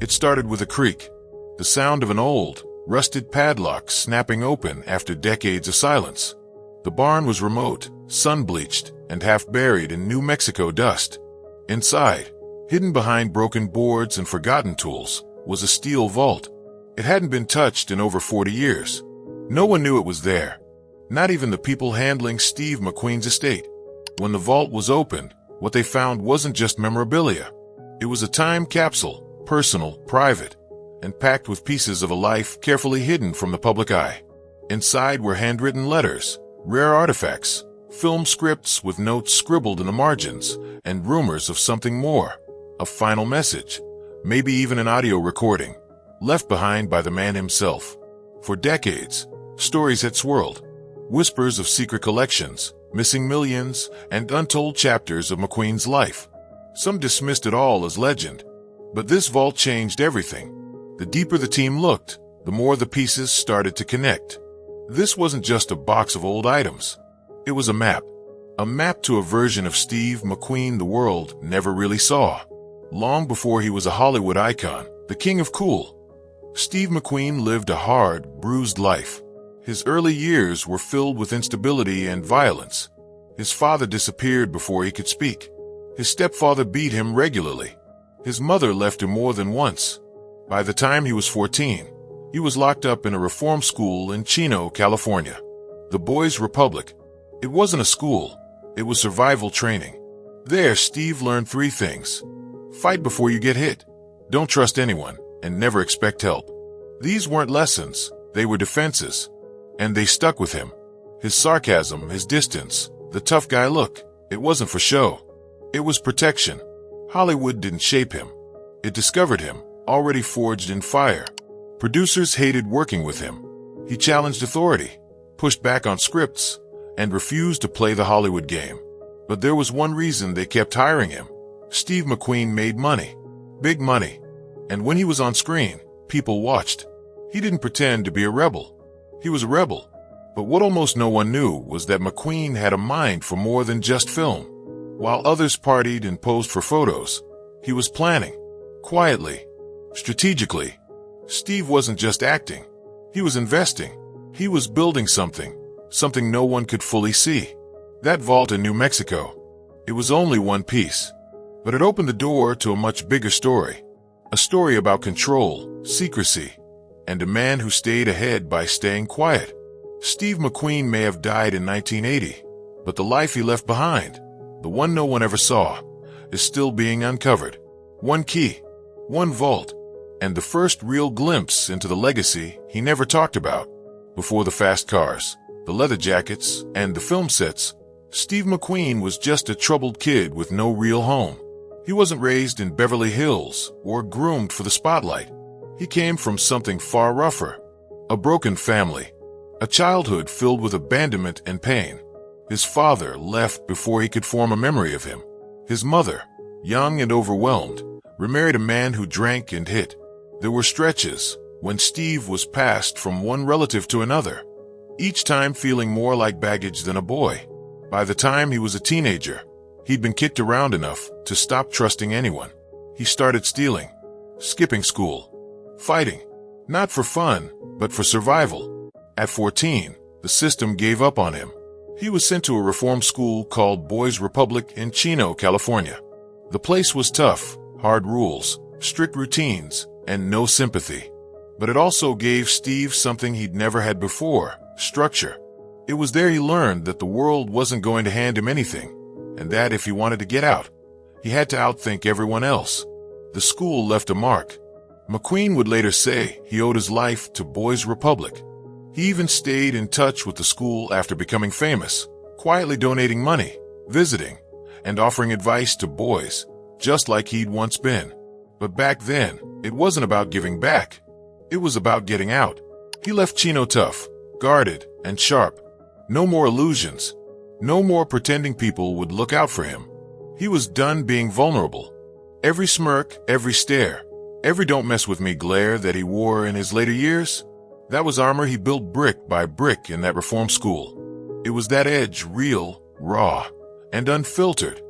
It started with a creak, the sound of an old, rusted padlock snapping open after decades of silence. The barn was remote, sun-bleached, and half buried in New Mexico dust. Inside, hidden behind broken boards and forgotten tools, was a steel vault. It hadn't been touched in over 40 years. No one knew it was there, not even the people handling Steve McQueen's estate. When the vault was opened, what they found wasn't just memorabilia. It was a time capsule, personal, private, and packed with pieces of a life carefully hidden from the public eye. Inside were handwritten letters, rare artifacts, film scripts with notes scribbled in the margins, and rumors of something more, a final message, maybe even an audio recording, left behind by the man himself. For decades, stories had swirled, whispers of secret collections, missing millions, and untold chapters of McQueen's life. Some dismissed it all as legend, but this vault changed everything. The deeper the team looked, the more the pieces started to connect. This wasn't just a box of old items. It was a map to a version of Steve McQueen the world never really saw. Long before he was a Hollywood icon, the king of cool, Steve McQueen lived a hard, bruised life. His early years were filled with instability and violence. His father disappeared before he could speak. His stepfather beat him regularly. His mother left him more than once. By the time he was 14, he was locked up in a reform school in Chino, California. The Boys' Republic. It wasn't a school. It was survival training. There, Steve learned 3 things. Fight before you get hit. Don't trust anyone, and never expect help. These weren't lessons. They were defenses. And they stuck with him. His sarcasm, his distance, the tough guy look. It wasn't for show. It was protection. Hollywood didn't shape him. It discovered him, already forged in fire. Producers hated working with him. He challenged authority, pushed back on scripts, and refused to play the Hollywood game. But there was one reason they kept hiring him. Steve McQueen made money. Big money. And when he was on screen, people watched. He didn't pretend to be a rebel. He was a rebel. But what almost no one knew was that McQueen had a mind for more than just film. While others partied and posed for photos, he was planning. Quietly. Strategically. Steve wasn't just acting. He was investing. He was building something no one could fully see. That vault in New Mexico. It was only one piece. But it opened the door to a much bigger story. A story about control, secrecy, and a man who stayed ahead by staying quiet. Steve McQueen may have died in 1980, but the life he left behind, the one no one ever saw, is still being uncovered. One key, one vault, and the first real glimpse into the legacy he never talked about. Before the fast cars, the leather jackets, and the film sets, Steve McQueen was just a troubled kid with no real home. He wasn't raised in Beverly Hills or groomed for the spotlight. He came from something far rougher. A broken family. A childhood filled with abandonment and pain. His father left before he could form a memory of him. His mother, young and overwhelmed, remarried a man who drank and hit. There were stretches when Steve was passed from one relative to another, each time feeling more like baggage than a boy. By the time he was a teenager, he'd been kicked around enough to stop trusting anyone. He started stealing, skipping school, fighting, not for fun, but for survival. At 14, the system gave up on him. He was sent to a reform school called Boys' Republic in Chino, California. The place was tough, hard rules, strict routines, and no sympathy. But it also gave Steve something he'd never had before, structure. It was there he learned that the world wasn't going to hand him anything, and that if he wanted to get out, he had to outthink everyone else. The school left a mark. McQueen would later say he owed his life to Boys' Republic. He even stayed in touch with the school after becoming famous, quietly donating money, visiting, and offering advice to boys, just like he'd once been. But back then, it wasn't about giving back. It was about getting out. He left Chino tough, guarded, and sharp. No more illusions. No more pretending people would look out for him. He was done being vulnerable. Every smirk, every stare, every don't mess with me glare that he wore in his later years, that was armor he built brick by brick in that reform school. It was that edge, real, raw, and unfiltered,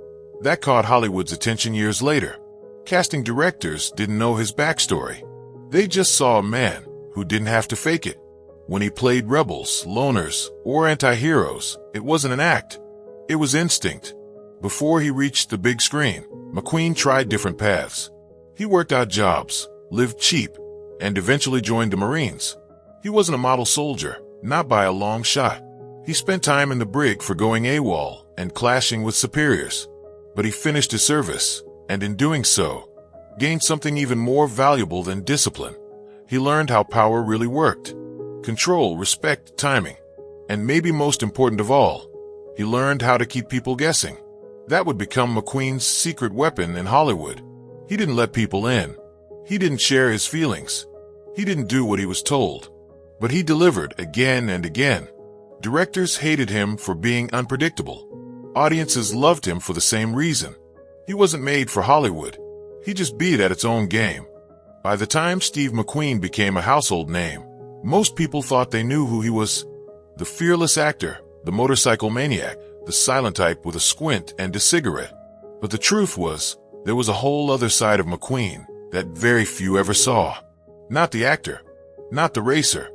that caught Hollywood's attention years later. Casting directors didn't know his backstory. They just saw a man who didn't have to fake it. When he played rebels, loners, or anti-heroes, it wasn't an act. It was instinct. Before he reached the big screen, McQueen tried different paths. He worked odd jobs, lived cheap, and eventually joined the Marines. He wasn't a model soldier, not by a long shot. He spent time in the brig for going AWOL and clashing with superiors. But he finished his service, and in doing so, gained something even more valuable than discipline. He learned how power really worked. Control, respect, timing. And maybe most important of all, he learned how to keep people guessing. That would become McQueen's secret weapon in Hollywood. He didn't let people in. He didn't share his feelings. He didn't do what he was told. But he delivered again and again. Directors hated him for being unpredictable. Audiences loved him for the same reason. He wasn't made for Hollywood. He just beat at its own game. By the time Steve McQueen became a household name, most people thought they knew who he was. The fearless actor, the motorcycle maniac, the silent type with a squint and a cigarette. But the truth was, there was a whole other side of McQueen that very few ever saw. Not the actor, not the racer,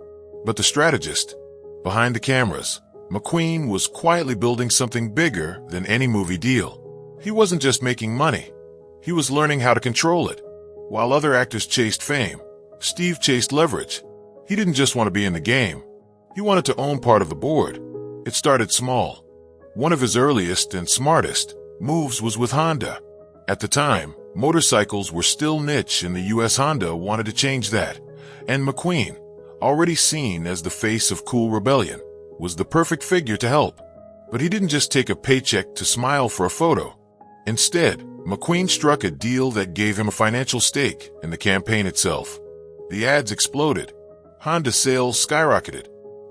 but the strategist. Behind the cameras, McQueen was quietly building something bigger than any movie deal. He wasn't just making money. He was learning how to control it. While other actors chased fame, Steve chased leverage. He didn't just want to be in the game. He wanted to own part of the board. It started small. One of his earliest and smartest moves was with Honda. At the time, motorcycles were still niche in the US. Honda wanted to change that. And McQueen, already seen as the face of cool rebellion, was the perfect figure to help. But he didn't just take a paycheck to smile for a photo. Instead, McQueen struck a deal that gave him a financial stake in the campaign itself. The ads exploded. Honda sales skyrocketed.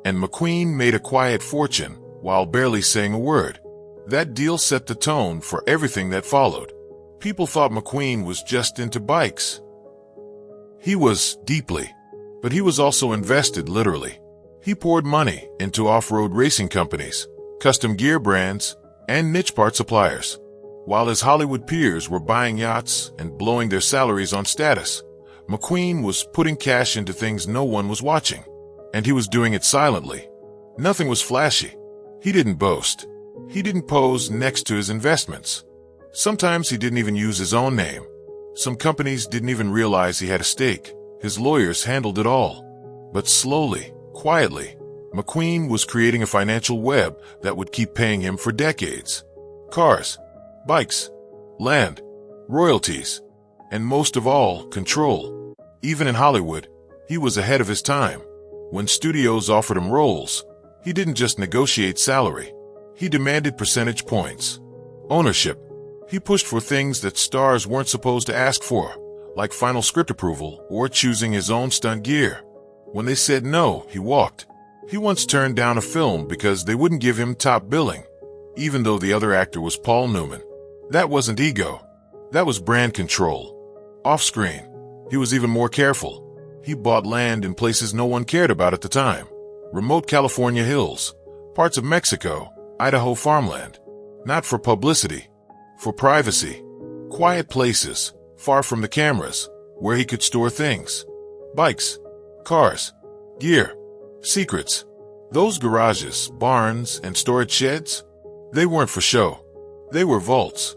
And McQueen made a quiet fortune while barely saying a word. That deal set the tone for everything that followed. People thought McQueen was just into bikes. He was deeply, but he was also invested literally. He poured money into off-road racing companies, custom gear brands, and niche part suppliers. While his Hollywood peers were buying yachts and blowing their salaries on status, McQueen was putting cash into things no one was watching. And he was doing it silently. Nothing was flashy. He didn't boast. He didn't pose next to his investments. Sometimes he didn't even use his own name. Some companies didn't even realize he had a stake. His lawyers handled it all. But slowly, quietly, McQueen was creating a financial web that would keep paying him for decades. Cars, bikes, land, royalties, and most of all, control. Even in Hollywood, he was ahead of his time. When studios offered him roles, he didn't just negotiate salary. He demanded percentage points. Ownership. He pushed for things that stars weren't supposed to ask for, like final script approval or choosing his own stunt gear. When they said no, he walked. He once turned down a film because they wouldn't give him top billing, even though the other actor was Paul Newman. That wasn't ego. That was brand control. Off-screen, he was even more careful. He bought land in places no one cared about at the time. Remote California hills, parts of Mexico, Idaho farmland. Not for publicity, for privacy. Quiet places, far from the cameras, where he could store things. Bikes, cars, gear, secrets. Those garages, barns, and storage sheds, they weren't for show. They were vaults,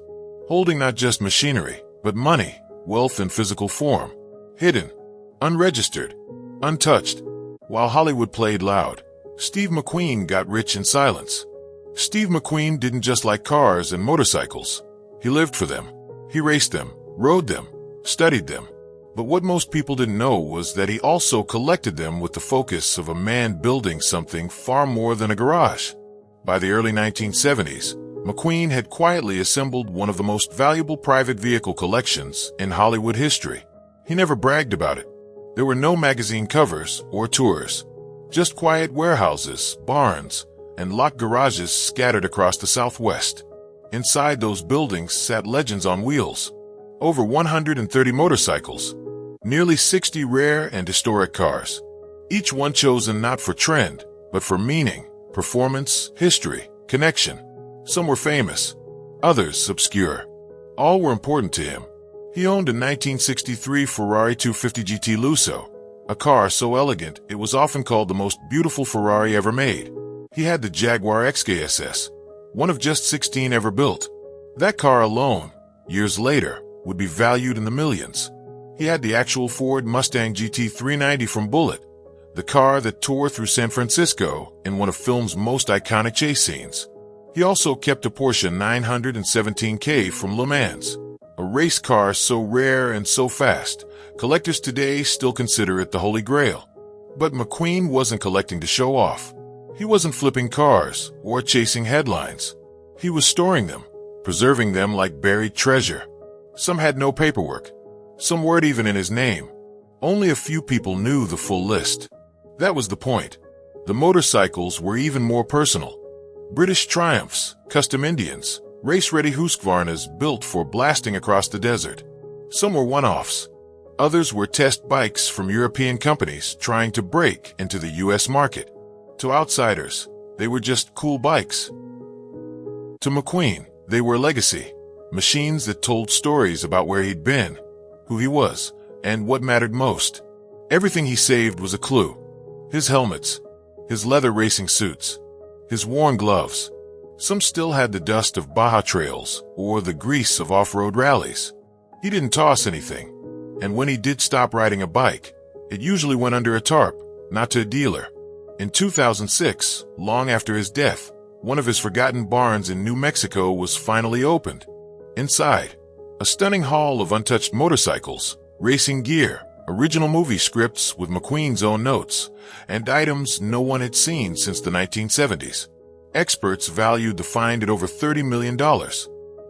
holding not just machinery, but money, wealth in physical form, hidden, unregistered, untouched. While Hollywood played loud, Steve McQueen got rich in silence. Steve McQueen didn't just like cars and motorcycles. He lived for them. He raced them, rode them, studied them. But what most people didn't know was that he also collected them with the focus of a man building something far more than a garage. By the early 1970s, McQueen had quietly assembled one of the most valuable private vehicle collections in Hollywood history. He never bragged about it. There were no magazine covers or tours, just quiet warehouses, barns, and locked garages scattered across the Southwest. Inside those buildings sat legends on wheels. Over 130 motorcycles, nearly 60 rare and historic cars, each one chosen not for trend, but for meaning, performance, history, connection. Some were famous, others obscure. All were important to him. He owned a 1963 Ferrari 250 GT Lusso, a car so elegant it was often called the most beautiful Ferrari ever made. He had the Jaguar XKSS, one of just 16 ever built. That car alone, years later, would be valued in the millions. He had the actual Ford Mustang GT 390 from Bullitt, the car that tore through San Francisco in one of film's most iconic chase scenes. He also kept a Porsche 917K from Le Mans, a race car so rare and so fast, collectors today still consider it the Holy Grail. But McQueen wasn't collecting to show off. He wasn't flipping cars or chasing headlines. He was storing them, preserving them like buried treasure. Some had no paperwork. Some weren't even in his name. Only a few people knew the full list. That was the point. The motorcycles were even more personal. British Triumphs, custom Indians, race-ready Husqvarnas built for blasting across the desert. Some were one-offs. Others were test bikes from European companies trying to break into the US market. To outsiders, they were just cool bikes. To McQueen, they were legacy, machines that told stories about where he'd been, who he was, and what mattered most. Everything he saved was a clue. His helmets, his leather racing suits, his worn gloves. Some still had the dust of Baja trails or the grease of off-road rallies. He didn't toss anything, and when he did stop riding a bike, it usually went under a tarp, not to a dealer. In 2006, long after his death, one of his forgotten barns in New Mexico was finally opened. Inside, a stunning haul of untouched motorcycles, racing gear, original movie scripts with McQueen's own notes, and items no one had seen since the 1970s. Experts valued the find at over $30 million.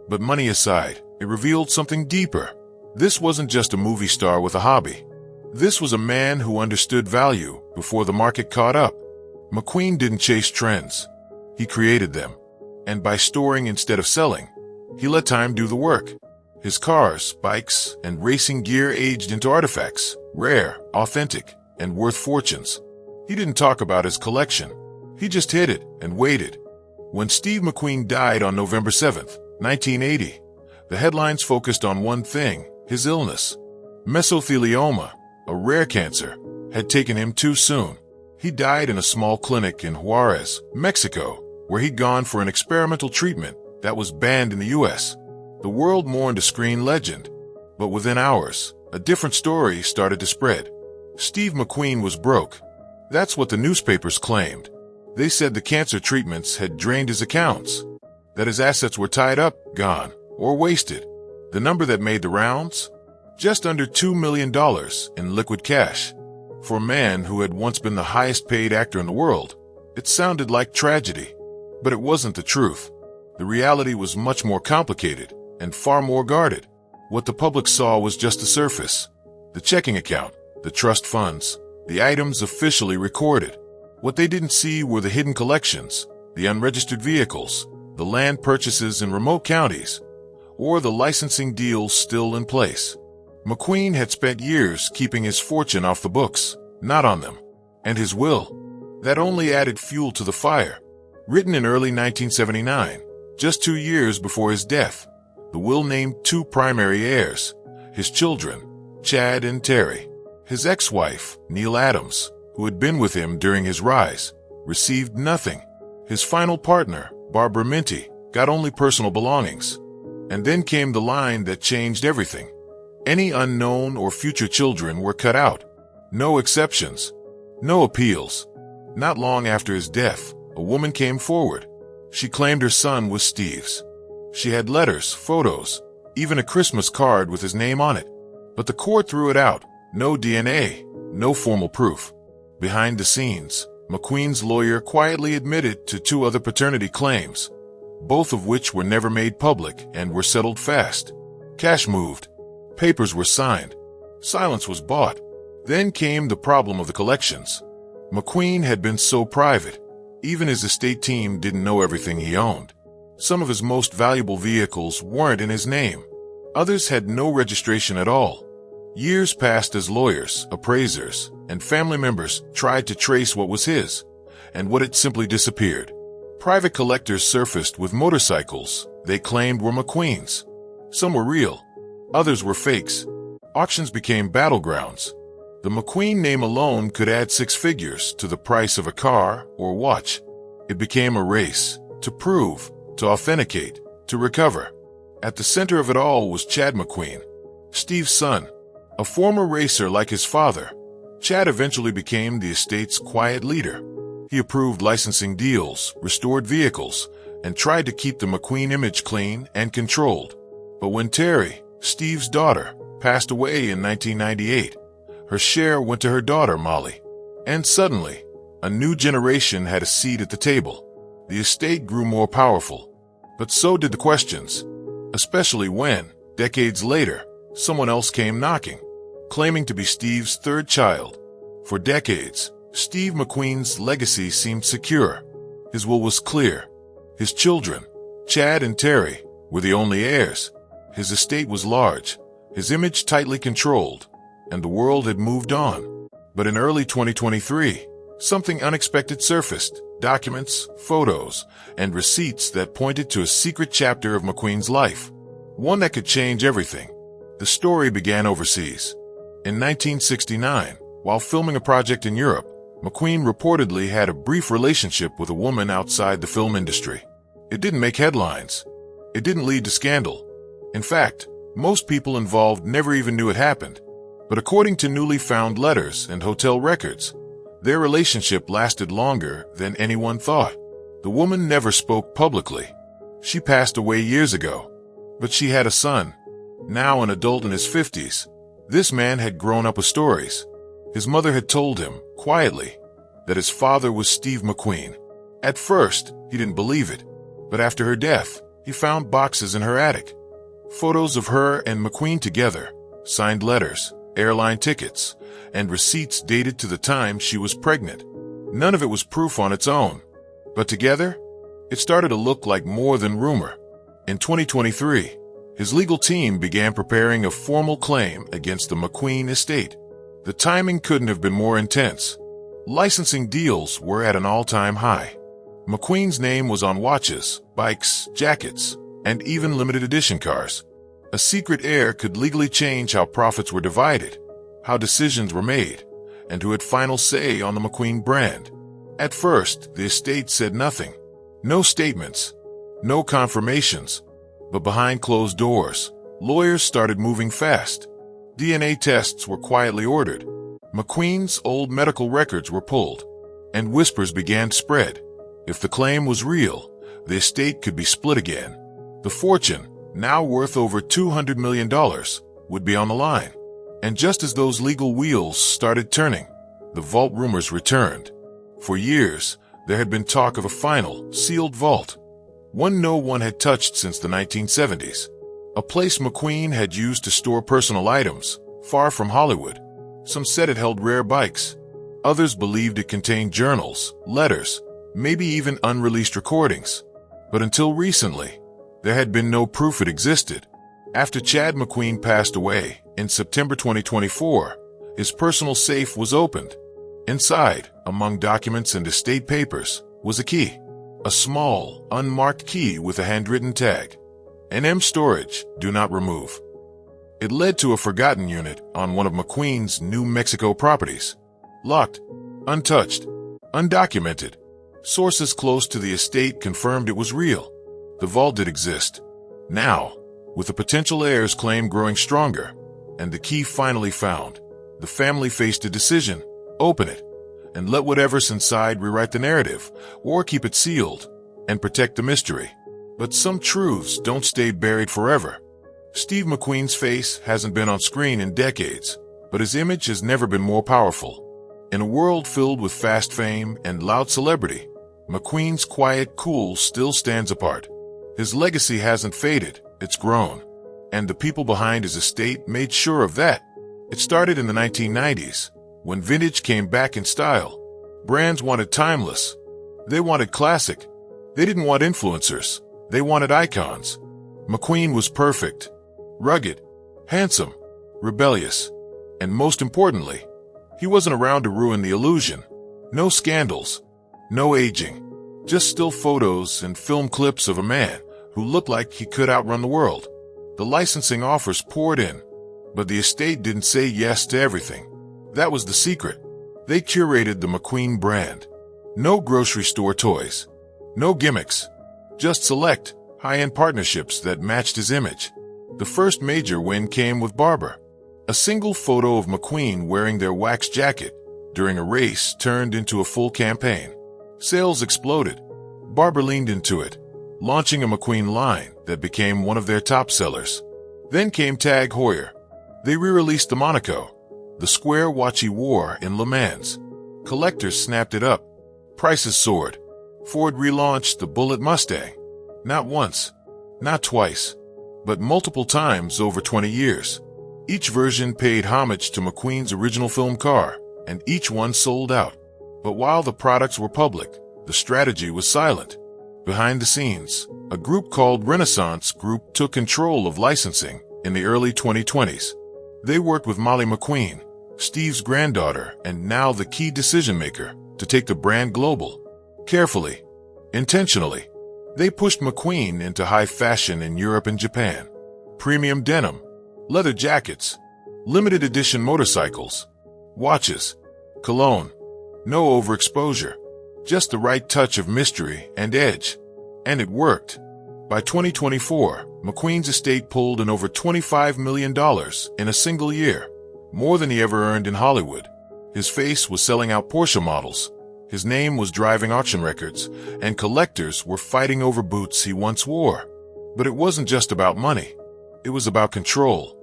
But money aside, it revealed something deeper. This wasn't just a movie star with a hobby. This was a man who understood value before the market caught up. McQueen didn't chase trends. He created them. And by storing instead of selling, he let time do the work. His cars, bikes, and racing gear aged into artifacts, rare, authentic, and worth fortunes. He didn't talk about his collection. He just hid it and waited. When Steve McQueen died on November 7, 1980, the headlines focused on one thing, his illness. Mesothelioma, a rare cancer, had taken him too soon. He died in a small clinic in Juarez, Mexico, where he'd gone for an experimental treatment that was banned in the U.S. The world mourned a screen legend, but within hours, a different story started to spread. Steve McQueen was broke. That's what the newspapers claimed. They said the cancer treatments had drained his accounts, that his assets were tied up, gone, or wasted. The number that made the rounds? Just under $2 million in liquid cash. For a man who had once been the highest paid actor in the world, it sounded like tragedy. But it wasn't the truth. The reality was much more complicated and far more guarded. What the public saw was just the surface. The checking account, the trust funds, the items officially recorded. What they didn't see were the hidden collections, the unregistered vehicles, the land purchases in remote counties, or the licensing deals still in place. McQueen had spent years keeping his fortune off the books, not on them. And his will, that only added fuel to the fire. Written in early 1979, just 2 years before his death, the will named 2 primary heirs, his children, Chad and Terry. His ex-wife, Neil Adams, who had been with him during his rise, received nothing. His final partner, Barbara Minty, got only personal belongings. And then came the line that changed everything. Any unknown or future children were cut out. No exceptions. No appeals. Not long after his death, a woman came forward. She claimed her son was Steve's. She had letters, photos, even a Christmas card with his name on it. But the court threw it out. No DNA, no formal proof. Behind the scenes, McQueen's lawyer quietly admitted to 2 other paternity claims, both of which were never made public and were settled fast. Cash moved. Papers were signed. Silence was bought. Then came the problem of the collections. McQueen had been so private. Even his estate team didn't know everything he owned. Some of his most valuable vehicles weren't in his name. Others had no registration at all. Years passed as lawyers, appraisers, and family members tried to trace what was his, and what had simply disappeared. Private collectors surfaced with motorcycles they claimed were McQueen's. Some were real. Others were fakes. Auctions became battlegrounds. The McQueen name alone could add six figures to the price of a car or watch. It became a race to prove, to authenticate, to recover. At the center of it all was Chad McQueen, Steve's son. A former racer like his father, Chad eventually became the estate's quiet leader. He approved licensing deals, restored vehicles, and tried to keep the McQueen image clean and controlled. But when Terry, Steve's daughter, passed away in 1998, her share went to her daughter, Molly. And suddenly, a new generation had a seat at the table. The estate grew more powerful, but so did the questions, especially when, decades later, someone else came knocking, claiming to be Steve's third child. For decades, Steve McQueen's legacy seemed secure. His will was clear. His children, Chad and Terry, were the only heirs. His estate was large, his image tightly controlled, and the world had moved on. But in early 2023, something unexpected surfaced: documents, photos, and receipts that pointed to a secret chapter of McQueen's life, one that could change everything. The story began overseas. In 1969, while filming a project in Europe, McQueen reportedly had a brief relationship with a woman outside the film industry. It didn't make headlines. It didn't lead to scandal. In fact, most people involved never even knew it happened. But according to newly found letters and hotel records, their relationship lasted longer than anyone thought. The woman never spoke publicly. She passed away years ago, but she had a son, now an adult in his 50s. This man had grown up with stories. His mother had told him, quietly, that his father was Steve McQueen. At first, he didn't believe it, but after her death, he found boxes in her attic. Photos of her and McQueen together, signed letters, airline tickets, and receipts dated to the time she was pregnant. None of it was proof on its own, but together, it started to look like more than rumor. In 2023, his legal team began preparing a formal claim against the McQueen estate. The timing couldn't have been more intense. Licensing deals were at an all-time high. McQueen's name was on watches, bikes, jackets, and even limited edition cars. A secret heir could legally change how profits were divided, how decisions were made, and who had final say on the McQueen brand. At first, the estate said nothing. No statements, no confirmations. But behind closed doors, lawyers started moving fast. DNA tests were quietly ordered. McQueen's old medical records were pulled, and whispers began to spread. If the claim was real, the estate could be split again. The fortune, now worth over $200 million, would be on the line. And just as those legal wheels started turning, the vault rumors returned. For years, there had been talk of a final, sealed vault, one no one had touched since the 1970s. A place McQueen had used to store personal items, far from Hollywood. Some said it held rare bikes. Others believed it contained journals, letters, maybe even unreleased recordings. But until recently, there had been no proof it existed. After Chad McQueen passed away, in September 2024, his personal safe was opened. Inside, among documents and estate papers, was a key. A small, unmarked key with a handwritten tag. NM Storage, do not remove. It led to a forgotten unit on one of McQueen's New Mexico properties. Locked, untouched, undocumented. Sources close to the estate confirmed it was real. The vault did exist. Now, with the potential heir's claim growing stronger, and the key finally found, the family faced a decision: open it, and let whatever's inside rewrite the narrative, or keep it sealed, and protect the mystery. But some truths don't stay buried forever. Steve McQueen's face hasn't been on screen in decades, but his image has never been more powerful. In a world filled with fast fame and loud celebrity, McQueen's quiet cool still stands apart. His legacy hasn't faded, it's grown. And the people behind his estate made sure of that. It started in the 1990s, when vintage came back in style. Brands wanted timeless. They wanted classic. They didn't want influencers. They wanted icons. McQueen was perfect, rugged, handsome, rebellious, and most importantly, he wasn't around to ruin the illusion. No scandals, no aging, just still photos and film clips of a man who looked like he could outrun the world. The licensing offers poured in, but the estate didn't say yes to everything. That was the secret. They curated the McQueen brand. No grocery store toys. No gimmicks. Just select, high-end partnerships that matched his image. The first major win came with Barber. A single photo of McQueen wearing their wax jacket during a race turned into a full campaign. Sales exploded. Barber leaned into it, launching a McQueen line that became one of their top sellers. Then came Tag Heuer. They re-released the Monaco, the square watch he wore in Le Mans. Collectors snapped it up. Prices soared. Ford relaunched the Bullitt Mustang. Not once, not twice, but multiple times over 20 years. Each version paid homage to McQueen's original film car, and each one sold out. But while the products were public, the strategy was silent. Behind the scenes, a group called Renaissance Group took control of licensing in the early 2020s. They worked with Molly McQueen, Steve's granddaughter and now the key decision-maker, to take the brand global. Carefully, intentionally, they pushed McQueen into high fashion in Europe and Japan. Premium denim, leather jackets, limited edition motorcycles, watches, cologne. No overexposure, just the right touch of mystery and edge. And it worked. By 2024, McQueen's estate pulled in over $25 million in a single year, more than he ever earned in Hollywood. His face was selling out Porsche models. His name was driving auction records, and collectors were fighting over boots he once wore. But it wasn't just about money. It was about control.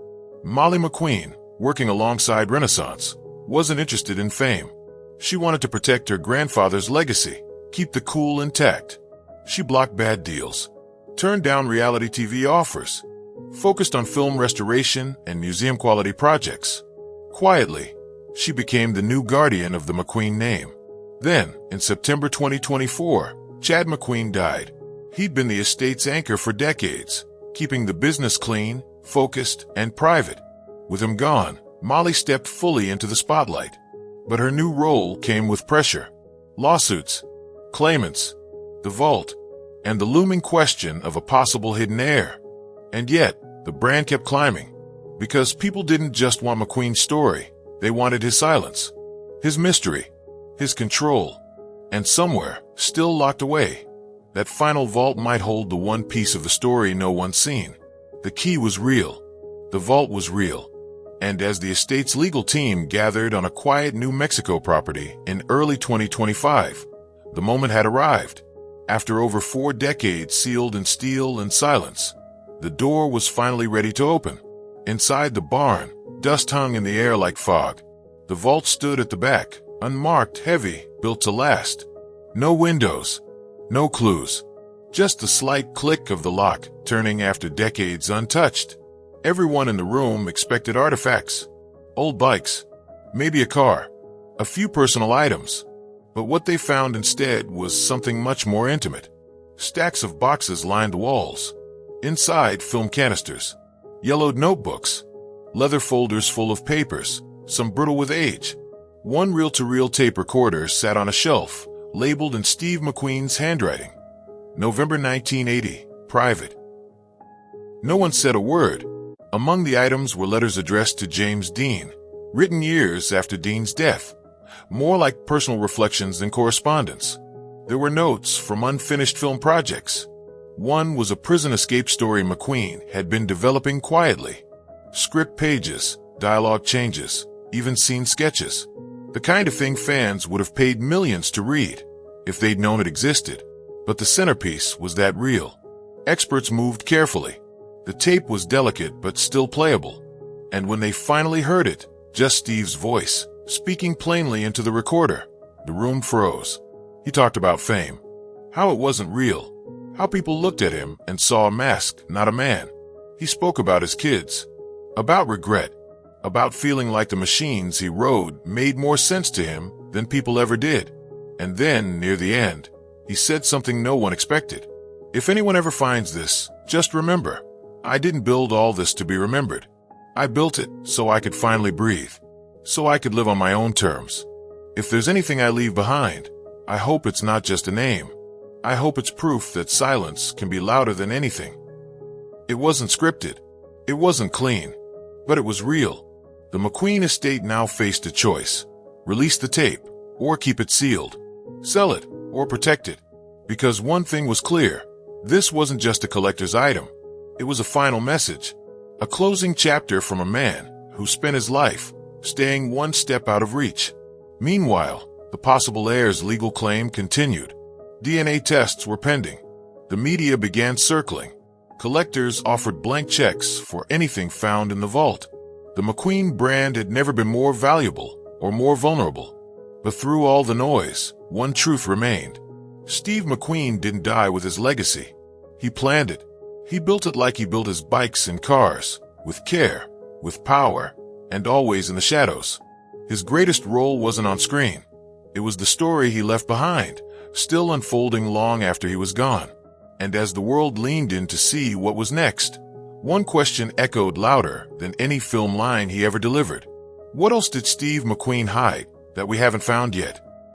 Molly McQueen, working alongside Renaissance, wasn't interested in fame. She wanted to protect her grandfather's legacy, keep the cool intact. She blocked bad deals, turned down reality TV offers, focused on film restoration and museum-quality projects. Quietly, she became the new guardian of the McQueen name. Then, in September 2024, Chad McQueen died. He'd been the estate's anchor for decades, keeping the business clean, focused, and private. With him gone, Molly stepped fully into the spotlight. But her new role came with pressure. Lawsuits, claimants, the vault, and the looming question of a possible hidden heir. And yet, the brand kept climbing. Because people didn't just want McQueen's story, they wanted his silence, his mystery, his control. And somewhere, still locked away, that final vault might hold the one piece of the story no one's seen. The key was real. The vault was real. And as the estate's legal team gathered on a quiet New Mexico property in early 2025, the moment had arrived. After over 4 decades sealed in steel and silence, the door was finally ready to open. Inside the barn, dust hung in the air like fog. The vault stood at the back, unmarked, heavy, built to last. No windows, no clues, just the slight click of the lock turning after decades untouched. Everyone in the room expected artifacts, old bikes, maybe a car, a few personal items. But what they found instead was something much more intimate. Stacks of boxes lined the walls. Inside, film canisters, yellowed notebooks, leather folders full of papers, some brittle with age. One reel-to-reel tape recorder sat on a shelf, labeled in Steve McQueen's handwriting. November 1980, private. No one said a word. Among the items were letters addressed to James Dean, written years after Dean's death, more like personal reflections than correspondence. There were notes from unfinished film projects. One was a prison escape story McQueen had been developing quietly. Script pages, dialogue changes, even scene sketches. The kind of thing fans would have paid millions to read if they'd known it existed. But the centerpiece was that reel. Experts moved carefully. The tape was delicate but still playable. And when they finally heard it, just Steve's voice, speaking plainly into the recorder, the room froze. He talked about fame, how it wasn't real, how people looked at him and saw a mask, not a man. He spoke about his kids, about regret, about feeling like the machines he rode made more sense to him than people ever did. And then, near the end, he said something no one expected. If anyone ever finds this, just remember, I didn't build all this to be remembered. I built it so I could finally breathe, so I could live on my own terms. If there's anything I leave behind, I hope it's not just a name. I hope it's proof that silence can be louder than anything. It wasn't scripted. It wasn't clean, but it was real. The McQueen estate now faced a choice: release the tape, or keep it sealed. Sell it, or protect it. Because one thing was clear: this wasn't just a collector's item. It was a final message. A closing chapter from a man who spent his life staying one step out of reach. Meanwhile, the possible heir's legal claim continued. DNA tests were pending. The media began circling. Collectors offered blank checks for anything found in the vault. The McQueen brand had never been more valuable or more vulnerable. But through all the noise, one truth remained. Steve McQueen didn't die with his legacy. He planned it. He built it like he built his bikes and cars, with care, with power, and always in the shadows. His greatest role wasn't on screen. It was the story he left behind, still unfolding long after he was gone. And as the world leaned in to see what was next, one question echoed louder than any film line he ever delivered. What else did Steve McQueen hide that we haven't found yet?